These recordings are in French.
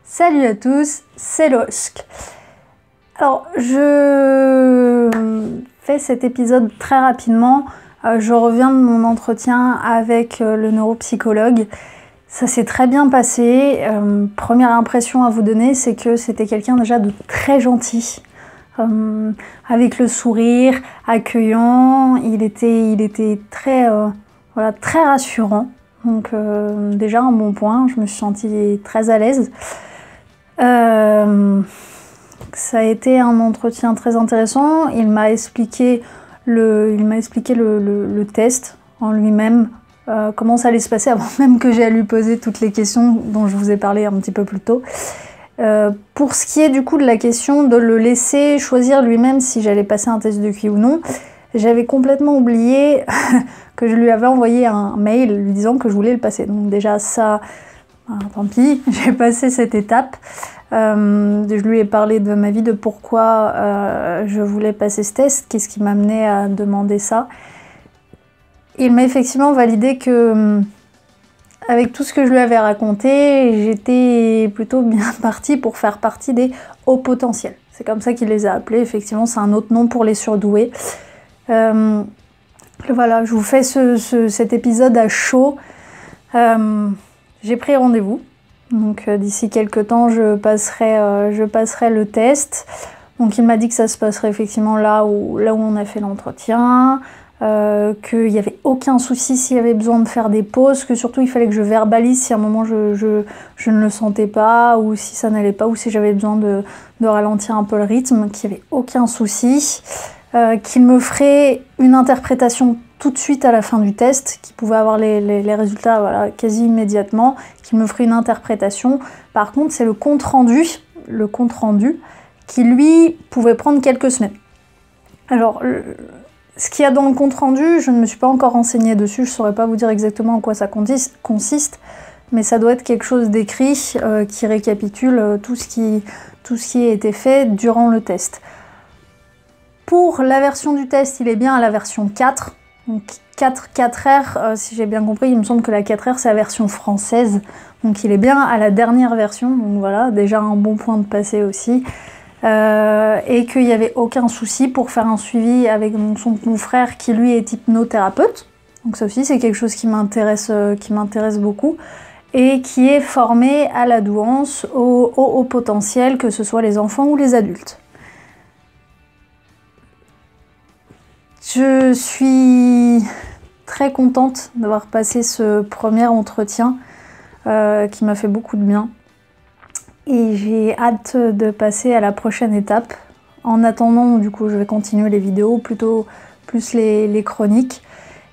Salut à tous, c'est Losk. Alors, je fais cet épisode très rapidement. Je reviens de mon entretien avec le neuropsychologue. Ça s'est très bien passé. Première impression à vous donner, c'est que c'était quelqu'un déjà de très gentil. Avec le sourire, accueillant. Il était très, très rassurant. Donc déjà un bon point, je me suis sentie très à l'aise. Ça a été un entretien très intéressant. Il m'a expliqué le test en lui-même, comment ça allait se passer avant même que j'ai à lui poser toutes les questions dont je vous ai parlé un petit peu plus tôt. Pour ce qui est du coup de la question de le laisser choisir lui-même si j'allais passer un test de QI ou non, j'avais complètement oublié que je lui avais envoyé un mail lui disant que je voulais le passer. Donc déjà ça, tant pis, j'ai passé cette étape. Je lui ai parlé de ma vie, de pourquoi je voulais passer ce test, qu'est-ce qui m'amenait à demander ça. Il m'a effectivement validé que, avec tout ce que je lui avais raconté, j'étais plutôt bien partie pour faire partie des hauts potentiels. C'est comme ça qu'il les a appelés, effectivement c'est un autre nom pour les surdoués. Voilà, je vous fais cet épisode à chaud. J'ai pris rendez-vous. Donc d'ici quelques temps, je passerai le test. Donc il m'a dit que ça se passerait effectivement là où on a fait l'entretien, qu'il n'y avait aucun souci s'il y avait besoin de faire des pauses, que surtout il fallait que je verbalise si à un moment je ne le sentais pas, ou si ça n'allait pas, ou si j'avais besoin de ralentir un peu le rythme, qu'il n'y avait aucun souci, qu'il me ferait une interprétation tout de suite à la fin du test, qui pouvait avoir les résultats quasi immédiatement, qui me ferait une interprétation. Par contre, c'est le compte rendu qui lui pouvait prendre quelques semaines. Alors, ce qu'il y a dans le compte rendu, je ne me suis pas encore renseignée dessus, je ne saurais pas vous dire exactement en quoi ça consiste, mais ça doit être quelque chose d'écrit qui récapitule tout ce qui a été fait durant le test. Pour la version du test, il est bien à la version 4. Donc 4R, si j'ai bien compris, il me semble que la 4R c'est la version française, donc il est bien à la dernière version, donc voilà, déjà un bon point de passé aussi, et qu'il n'y avait aucun souci pour faire un suivi avec son confrère qui lui est hypnothérapeute, donc ça aussi c'est quelque chose qui m'intéresse beaucoup, et qui est formé à la douance, au haut potentiel, que ce soit les enfants ou les adultes. Je suis très contente d'avoir passé ce premier entretien qui m'a fait beaucoup de bien. Et j'ai hâte de passer à la prochaine étape. En attendant, du coup, je vais continuer les vidéos, plutôt plus les chroniques.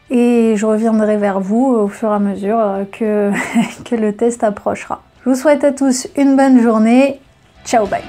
Et je reviendrai vers vous au fur et à mesure que le test approchera. Je vous souhaite à tous une bonne journée. Ciao, bye!